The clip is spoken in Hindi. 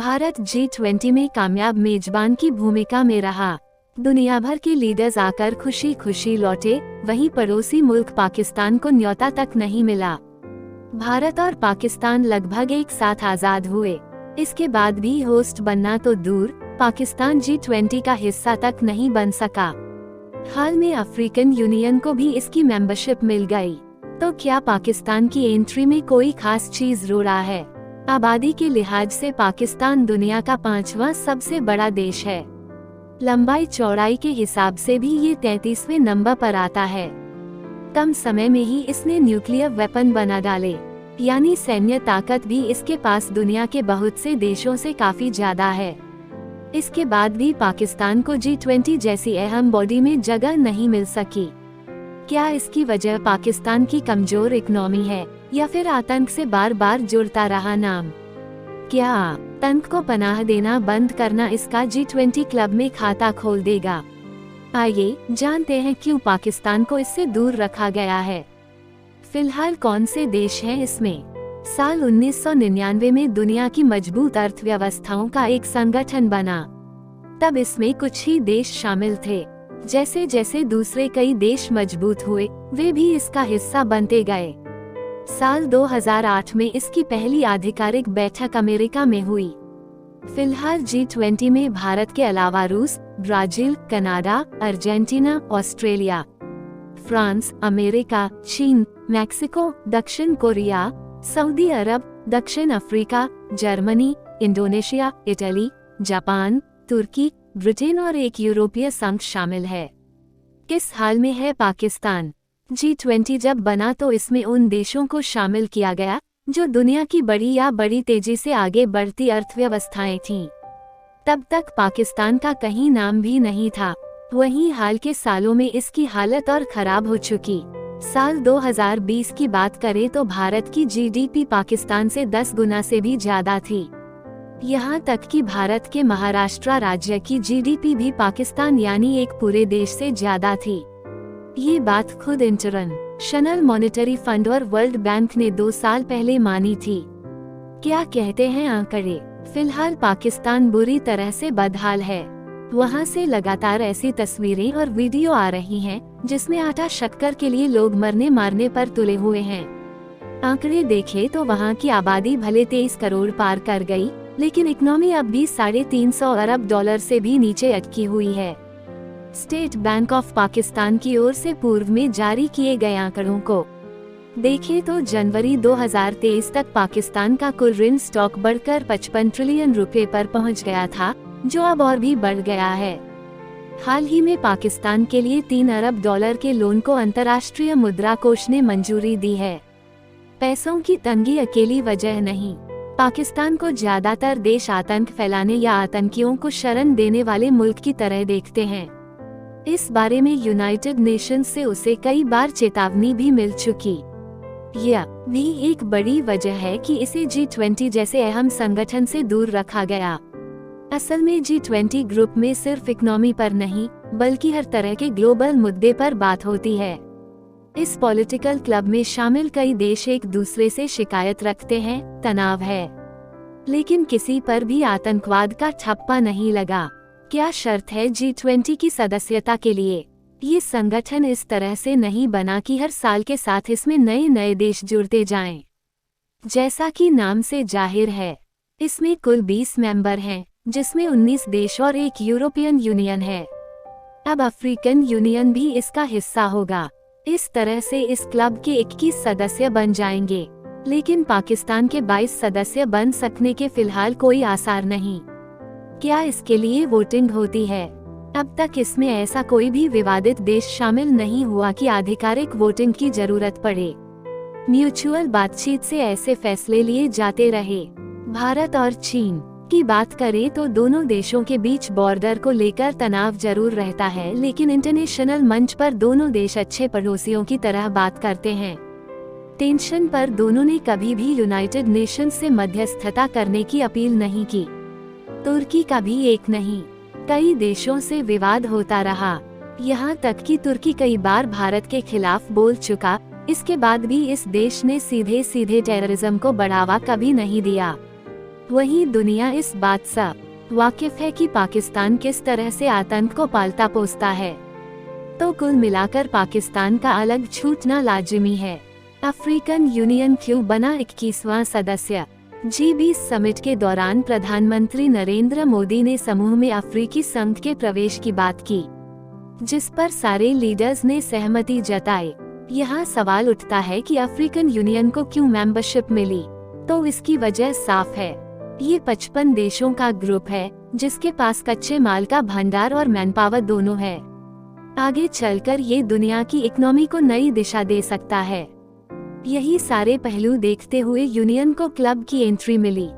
भारत G20 में कामयाब मेजबान की भूमिका में रहा। दुनिया भर के लीडर्स आकर खुशी खुशी लौटे, वहीं पड़ोसी मुल्क पाकिस्तान को न्योता तक नहीं मिला। भारत और पाकिस्तान लगभग एक साथ आजाद हुए। इसके बाद भी होस्ट बनना तो दूर, पाकिस्तान G20 का हिस्सा तक नहीं बन सका। हाल में अफ्रीकन यूनियन को भी इसकी मेंबरशिप मिल गई। तो क्या पाकिस्तान की एंट्री में कोई खास चीज रो रहा है? आबादी के लिहाज से पाकिस्तान दुनिया का 5वां सबसे बड़ा देश है। लंबाई चौड़ाई के हिसाब से भी ये 33वें नंबर पर आता है। कम समय में ही इसने न्यूक्लियर वेपन बना डाले, यानी सैन्य ताकत भी इसके पास दुनिया के बहुत से देशों से काफी ज्यादा है। इसके बाद भी पाकिस्तान को G20 जैसी अहम बॉडी में जगह नहीं मिल सकी। क्या इसकी वजह पाकिस्तान की कमजोर इकोनॉमी है या फिर आतंक से बार बार जुड़ता रहा नाम? क्या आतंक को पनाह देना बंद करना इसका G20 क्लब में खाता खोल देगा? आइए जानते हैं क्यों पाकिस्तान को इससे दूर रखा गया है। फिलहाल कौन से देश हैं इसमें? साल 1999 में दुनिया की मजबूत अर्थव्यवस्थाओं का एक संगठन बना। तब इसमें कुछ ही देश शामिल थे। जैसे जैसे दूसरे कई देश मजबूत हुए, वे भी इसका हिस्सा बनते गए। साल 2008 में इसकी पहली आधिकारिक बैठक अमेरिका में हुई। फिलहाल G20 में भारत के अलावा रूस, Brazil, Canada, Argentina, Australia, France, America, चीन, मैक्सिको, दक्षिण कोरिया, सऊदी अरब, दक्षिण Africa, Germany, Indonesia, Italy, Japan, तुर्की, ब्रिटेन और एक यूरोपीय संघ शामिल है। किस हाल में है पाकिस्तान? G20 जब बना तो इसमें उन देशों को शामिल किया गया जो दुनिया की बड़ी तेजी से आगे बढ़ती अर्थव्यवस्थाएं थीं। तब तक पाकिस्तान का कहीं नाम भी नहीं था। वहीं हाल के सालों में इसकी हालत और खराब हो चुकी। साल 2020 की बात करें तो भारत की GDP पाकिस्तान से 10 गुना से भी ज्यादा थी। यहाँ तक कि भारत के महाराष्ट्र राज्य की GDP भी पाकिस्तान यानी एक पूरे देश से ज्यादा थी। ये बात खुद इंटरनेशनल मॉनेटरी फंड और वर्ल्ड बैंक ने 2 साल पहले मानी थी। क्या कहते हैं आंकड़े? फिलहाल पाकिस्तान बुरी तरह से बदहाल है। वहाँ से लगातार ऐसी तस्वीरें और वीडियो आ रही हैं जिसमें आटा शक्कर के लिए लोग मरने मारने पर तुले हुए हैं। आंकड़े देखें तो वहाँ की आबादी भले 23 करोड़ पार कर गई, लेकिन इकोनॉमी अब भी $350 अरब से भी नीचे अटकी हुई है। स्टेट बैंक ऑफ पाकिस्तान की ओर से पूर्व में जारी किए गए आंकड़ों को देखें तो जनवरी 2023 तक पाकिस्तान का कुल ऋण स्टॉक बढ़कर 55 ट्रिलियन रुपए पर पहुंच गया था, जो अब और भी बढ़ गया है। हाल ही में पाकिस्तान के लिए $3 अरब के लोन को अंतर्राष्ट्रीय मुद्रा कोष ने मंजूरी दी है। पैसों की तंगी अकेली वजह नहीं, पाकिस्तान को ज्यादातर देश आतंक फैलाने या आतंकियों को शरण देने वाले मुल्क की तरह देखते हैं। इस बारे में यूनाइटेड नेशंस से उसे कई बार चेतावनी भी मिल चुकी। यह भी एक बड़ी वजह है कि इसे G20 जैसे अहम संगठन से दूर रखा गया। असल में G20 ग्रुप में सिर्फ इकोनॉमी पर नहीं, बल्कि हर तरह के ग्लोबल मुद्दे पर बात होती है। इस पॉलिटिकल क्लब में शामिल कई देश एक दूसरे से शिकायत रखते हैं, तनाव है, लेकिन किसी पर भी आतंकवाद का ठप्पा नहीं लगा। क्या शर्त है G20 की सदस्यता के लिए? ये संगठन इस तरह से नहीं बना कि हर साल के साथ इसमें नए नए देश जुड़ते जाएं। जैसा कि नाम से जाहिर है, इसमें कुल 20 मेंबर हैं, जिसमें 19 देश और एक यूरोपियन यूनियन है। अब अफ्रीकन यूनियन भी इसका हिस्सा होगा। इस तरह से इस क्लब के 21 सदस्य बन जाएंगे, लेकिन पाकिस्तान के 22 सदस्य बन सकने के फिलहाल कोई आसार नहीं। क्या इसके लिए वोटिंग होती है? अब तक इसमें ऐसा कोई भी विवादित देश शामिल नहीं हुआ कि आधिकारिक वोटिंग की जरूरत पड़े। म्यूचुअल बातचीत से ऐसे फैसले लिए जाते रहे। भारत और चीन की बात करें तो दोनों देशों के बीच बॉर्डर को लेकर तनाव जरूर रहता है, लेकिन इंटरनेशनल मंच पर दोनों देश अच्छे पड़ोसियों की तरह बात करते हैं। टेंशन पर दोनों ने कभी भी यूनाइटेड नेशंस से मध्यस्थता करने की अपील नहीं की। तुर्की का भी एक नहीं, कई देशों से विवाद होता रहा। यहाँ तक कि तुर्की कई बार भारत के खिलाफ बोल चुका। इसके बाद भी इस देश ने सीधे सीधे टेररिज्म को बढ़ावा कभी नहीं दिया। वहीं दुनिया इस बात से वाकिफ है कि पाकिस्तान किस तरह से आतंक को पालता पोसता है। तो कुल मिलाकर पाकिस्तान का अलग छूटना लाजिमी है। अफ्रीकन यूनियन क्यों बना 21वां सदस्य? G20 समिट के दौरान प्रधानमंत्री नरेंद्र मोदी ने समूह में अफ्रीकी संघ के प्रवेश की बात की, जिस पर सारे लीडर्स ने सहमति जताई। यहाँ सवाल उठता है कि अफ्रीकन यूनियन को क्यों मेंबरशिप मिली? तो इसकी वजह साफ है। ये 55 देशों का ग्रुप है जिसके पास कच्चे माल का भंडार और मैनपावर दोनों है। आगे चलकर ये दुनिया की इकोनॉमी को नई दिशा दे सकता है। यही सारे पहलू देखते हुए यूनियन को क्लब की एंट्री मिली।